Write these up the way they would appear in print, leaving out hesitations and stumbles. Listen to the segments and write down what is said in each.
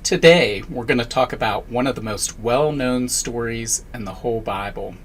Today, we're going to talk about one of the most well-known stories in the whole Bible.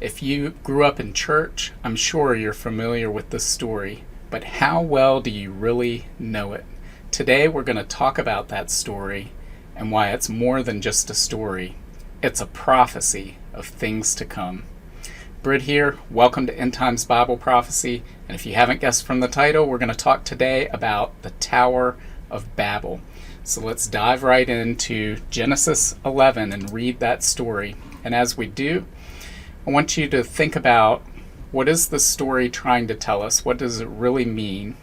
If you grew up in church, I'm sure you're familiar with this story, but how well do you really know it? Today, we're going to talk about that story and why it's more than just a story. It's a prophecy of things to come. Britt here. Welcome to End Times Bible Prophecy. And if you haven't guessed from the title, we're going to talk today about the Tower of Babel. So let's dive right into Genesis 11 and read that story. And as we do, I want you to think about, what is the story trying to tell us? What does it really mean?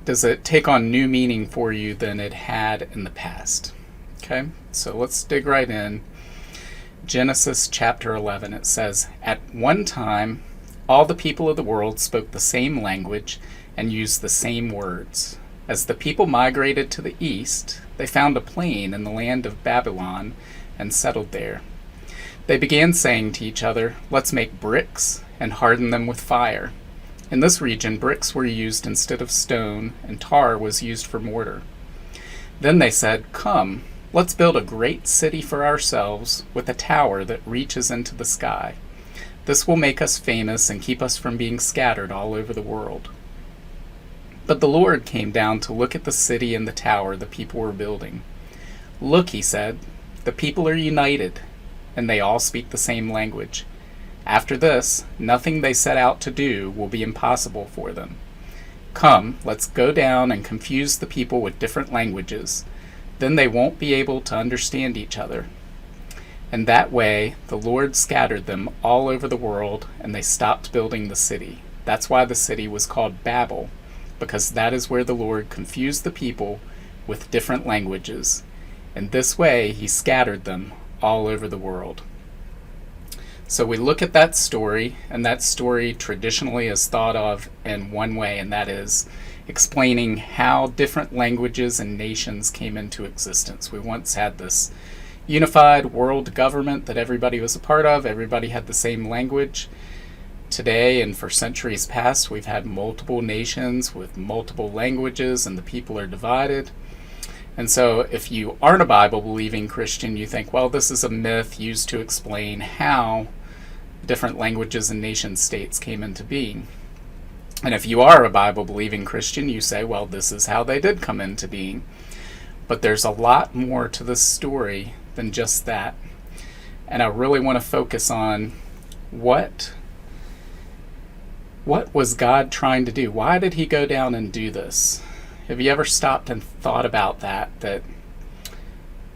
Does it take on new meaning for you than it had in the past? Okay, so let's dig right in. Genesis chapter 11, it says, "At one time, all the people of the world spoke the same language and used the same words. As the people migrated to the east, they found a plain in the land of Babylon and settled there. They began saying to each other, 'Let's make bricks and harden them with fire.' In this region, bricks were used instead of stone, and tar was used for mortar. Then they said, 'Come, let's build a great city for ourselves with a tower that reaches into the sky. This will make us famous and keep us from being scattered all over the world.' But the Lord came down to look at the city and the tower the people were building. 'Look,' he said, 'the people are united, and they all speak the same language. After this, nothing they set out to do will be impossible for them. Come, let's go down and confuse the people with different languages. Then they won't be able to understand each other.' And that way, the Lord scattered them all over the world, and they stopped building the city. That's why the city was called Babel, because that is where the Lord confused the people with different languages. In this way, he scattered them all over the world." So we look at that story, and that story traditionally is thought of in one way, and that is explaining how different languages and nations came into existence. We once had this unified world government that everybody was a part of. Everybody had the same language. Today and for centuries past, we've had multiple nations with multiple languages, and the people are divided. And so if you aren't a Bible-believing Christian, you think, well, this is a myth used to explain how different languages and nation-states came into being. And if you are a Bible-believing Christian, you say, well, this is how they did come into being. But there's a lot more to this story than just that. And I really want to focus on what was God trying to do? Why did he go down and do this? Have you ever stopped and thought about that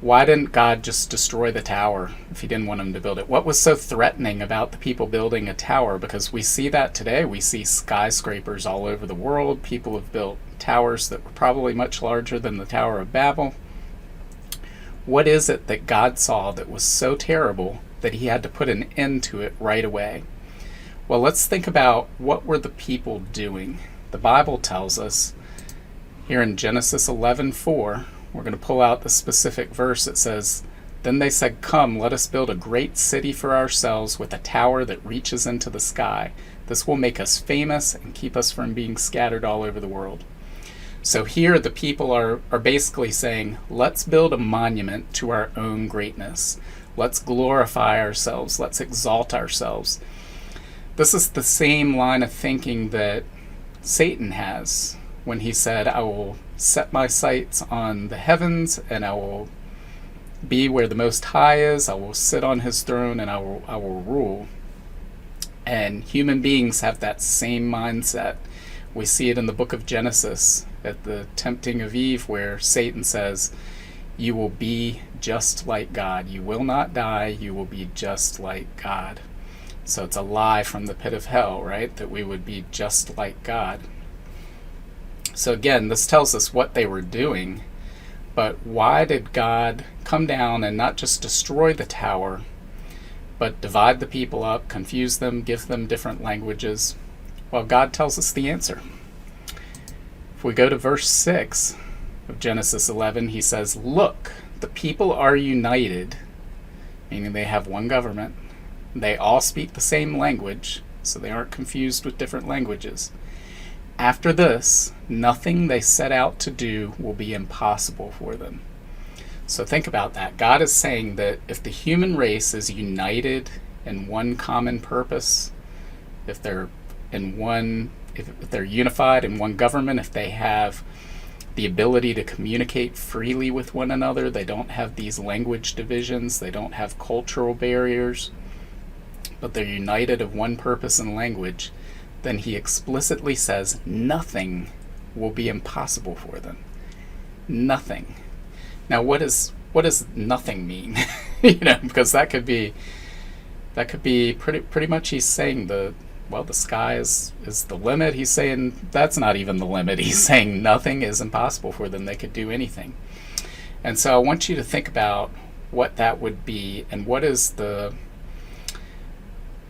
why didn't God just destroy the tower if he didn't want him to build it? What was so threatening about the people building a tower? Because we see that today. We see skyscrapers all over the world. People have built towers that were probably much larger than the Tower of Babel. What is it that God saw that was so terrible that he had to put an end to it right away? Well, let's think about, what were the people doing? The Bible tells us here in Genesis 11:4, we're going to pull out the specific verse. It says, "Then they said, 'Come, let us build a great city for ourselves with a tower that reaches into the sky. This will make us famous and keep us from being scattered all over the world.'" So here the people are basically saying, let's build a monument to our own greatness. Let's glorify ourselves. Let's exalt ourselves. This is the same line of thinking that Satan has when he said, "I will set my sights on the heavens, and I will be where the Most High is. I will sit on his throne, and I will rule." And human beings have that same mindset. We see it in the book of Genesis at the tempting of Eve, where Satan says, "You will be just like God. You will not die. You will be just like God." So it's a lie from the pit of hell, right? That we would be just like God. So again, this tells us what they were doing, but why did God come down and not just destroy the tower, but divide the people up, confuse them, give them different languages? Well, God tells us the answer. If we go to verse 6 of Genesis 11, he says, "Look, the people are united," meaning they have one government. They all speak the same language, so they aren't confused with different languages. After this, nothing they set out to do will be impossible for them. So think about that. God is saying that if the human race is united in one common purpose, if they're if they're unified in one government, if they have the ability to communicate freely with one another, they don't have these language divisions, they don't have cultural barriers, but they're united of one purpose and language, then he explicitly says nothing will be impossible for them. Nothing. Now, what does nothing mean? Because that could be pretty much he's saying the sky is the limit. He's saying that's not even the limit. He's saying nothing is impossible for them. They could do anything. And so I want you to think about what that would be and what is the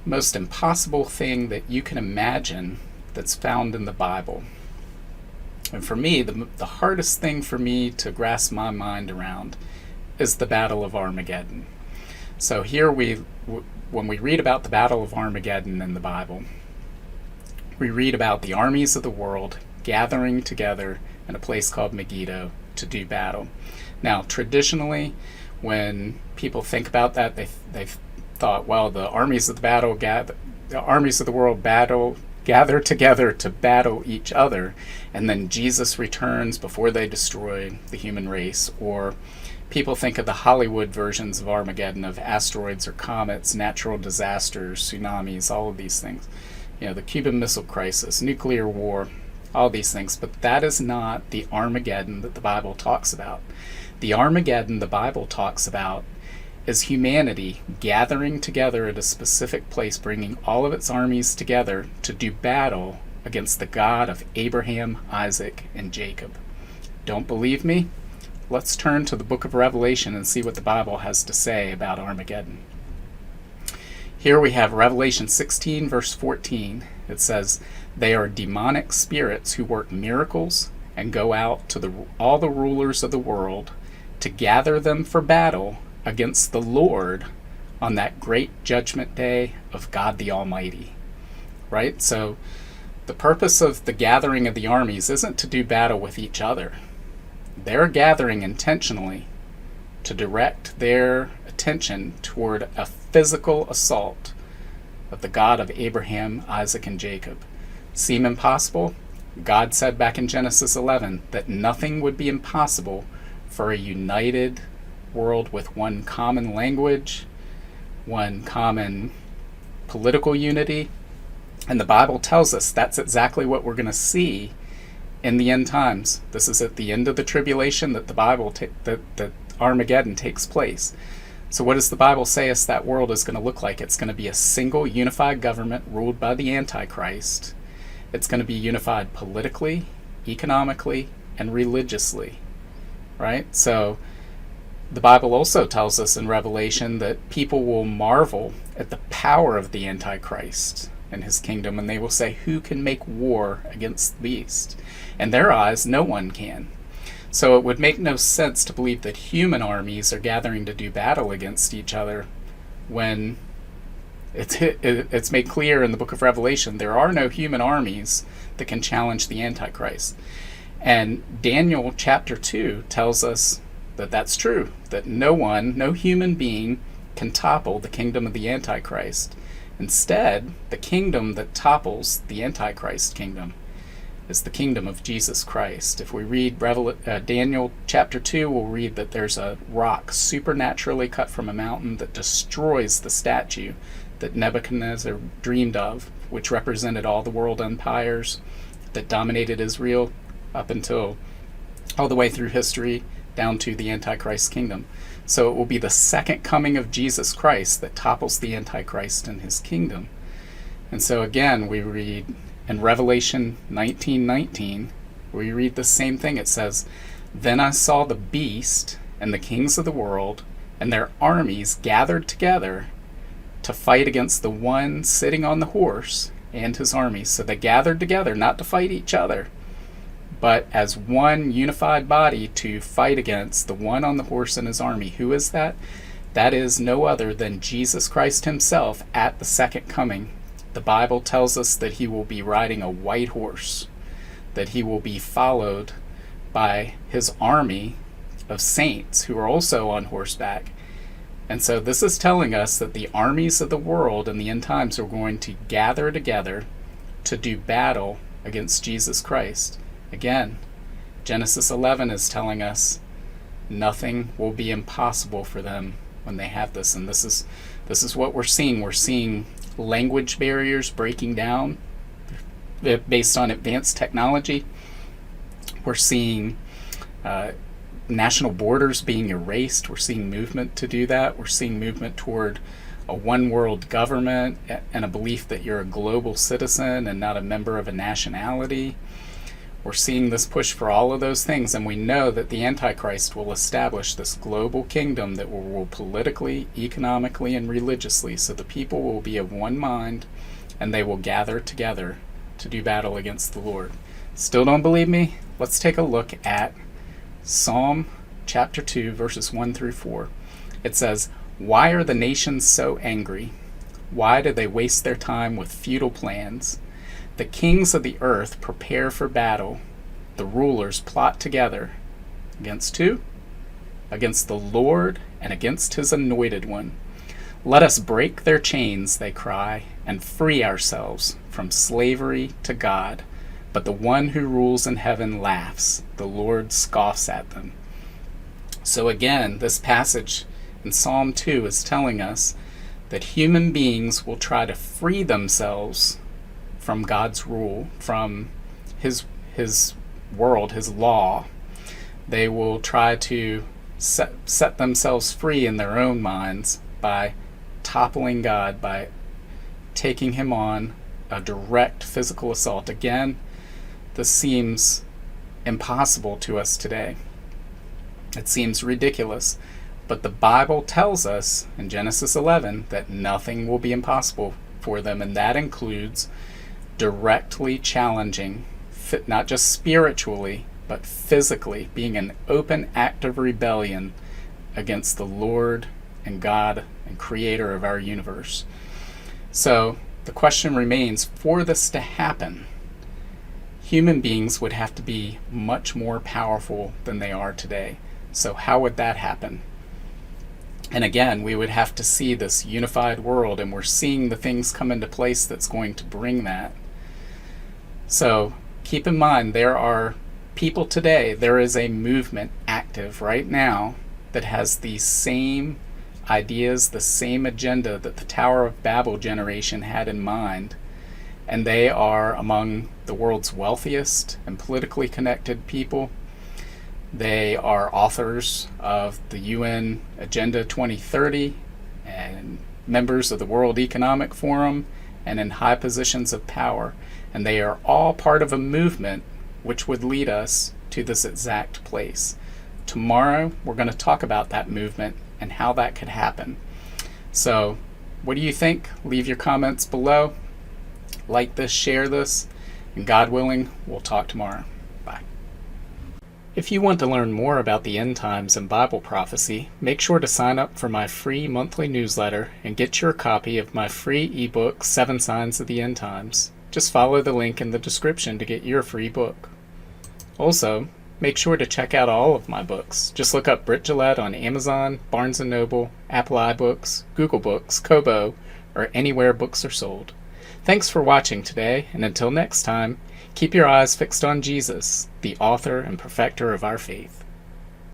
most impossible thing that you can imagine that's found in the Bible. And for me, the hardest thing for me to grasp my mind around is the Battle of Armageddon. So here when we read about the Battle of Armageddon in the Bible, we read about the armies of the world gathering together in a place called Megiddo to do battle. Now, traditionally, when people think about that, they've thought, well, the armies of the world gather together to battle each other, and then Jesus returns before they destroy the human race. Or people think of the Hollywood versions of Armageddon, of asteroids or comets, natural disasters, tsunamis, all of these things. The Cuban Missile Crisis, nuclear war, all these things. But that is not the Armageddon that the Bible talks about. The Armageddon the Bible talks about is humanity gathering together at a specific place, bringing all of its armies together to do battle against the God of Abraham, Isaac, and Jacob. Don't believe me? Let's turn to the book of Revelation and see what the Bible has to say about Armageddon. Here we have Revelation 16, verse 14. It says, "They are demonic spirits who work miracles and go out to all the rulers of the world to gather them for battle against the Lord on that great judgment day of God the Almighty." Right? So the purpose of the gathering of the armies isn't to do battle with each other. They're gathering intentionally to direct their attention toward a physical assault of the God of Abraham, Isaac, and Jacob. Seem impossible? God said back in Genesis 11 that nothing would be impossible for a united world with one common language, one common political unity. And the Bible tells us that's exactly what we're going to see in the end times. This is at the end of the tribulation that the Bible that Armageddon takes place. So what does the Bible say us that world is going to look like? It's going to be a single unified government ruled by the Antichrist. It's going to be unified politically, economically, and religiously. Right? So the Bible also tells us in Revelation that people will marvel at the power of the Antichrist and his kingdom, and they will say, who can make war against the beast? In their eyes, no one can. So it would make no sense to believe that human armies are gathering to do battle against each other when it's made clear in the book of Revelation there are no human armies that can challenge the Antichrist. And Daniel chapter 2 tells us that that's true, that no human being can topple the kingdom of the Antichrist. Instead, the kingdom that topples the Antichrist kingdom is the kingdom of Jesus Christ. If we read Daniel chapter 2, we'll read that there's a rock supernaturally cut from a mountain that destroys the statue that Nebuchadnezzar dreamed of, which represented all the world empires that dominated Israel up until all the way through history down to the Antichrist kingdom. So it will be the second coming of Jesus Christ that topples the Antichrist and his kingdom. And so again, we read in Revelation 19:19, we read the same thing. It says, "Then I saw the beast and the kings of the world and their armies gathered together to fight against the one sitting on the horse and his armies." So they gathered together not to fight each other, but as one unified body to fight against the one on the horse and his army. Who is that? That is no other than Jesus Christ himself at the second coming. The Bible tells us that he will be riding a white horse. that he will be followed by his army of saints who are also on horseback. And so this is telling us that the armies of the world in the end times are going to gather together to do battle against Jesus Christ. Again, Genesis 11 is telling us nothing will be impossible for them when they have this. And this is what we're seeing. We're seeing language barriers breaking down based on advanced technology. We're seeing national borders being erased. We're seeing movement to do that. We're seeing movement toward a one world government and a belief that you're a global citizen and not a member of a nationality. We're seeing this push for all of those things, and we know that the Antichrist will establish this global kingdom that will rule politically, economically, and religiously, so the people will be of one mind and they will gather together to do battle against the Lord. Still don't believe me? Let's take a look at Psalm chapter 2, verses 1 through 4. It says, "Why are the nations so angry? Why do they waste their time with futile plans? The kings of the earth prepare for battle. The rulers plot together. Against who? Against the Lord and against his anointed one. Let us break their chains, they cry, and free ourselves from slavery to God. But the one who rules in heaven laughs. The Lord scoffs at them." So again, this passage in Psalm 2 is telling us that human beings will try to free themselves from God's rule, from his world, his law. They will try to set themselves free in their own minds by toppling God, by taking him on a direct physical assault. Again, this seems impossible to us today. It seems ridiculous. But the Bible tells us in Genesis 11 that nothing will be impossible for them, and that includes directly challenging, not just spiritually, but physically, being an open act of rebellion against the Lord and God and creator of our universe. So the question remains, for this to happen, human beings would have to be much more powerful than they are today. So how would that happen? And again, we would have to see this unified world, and we're seeing the things come into place that's going to bring that. So keep in mind, there are people today, there is a movement active right now that has the same ideas, the same agenda that the Tower of Babel generation had in mind. And they are among the world's wealthiest and politically connected people. They are authors of the UN Agenda 2030 and members of the World Economic Forum and in high positions of power. And they are all part of a movement which would lead us to this exact place. Tomorrow, we're going to talk about that movement and how that could happen. So, what do you think? Leave your comments below. Like this, share this, and God willing, we'll talk tomorrow. Bye. If you want to learn more about the end times and Bible prophecy, make sure to sign up for my free monthly newsletter and get your copy of my free ebook, 7 Signs of the End Times. Just follow the link in the description to get your free book. Also, make sure to check out all of my books. Just look up Britt on Amazon, Barnes & Noble, Apple iBooks, Google Books, Kobo, or anywhere books are sold. Thanks for watching today, and until next time, keep your eyes fixed on Jesus, the author and perfecter of our faith.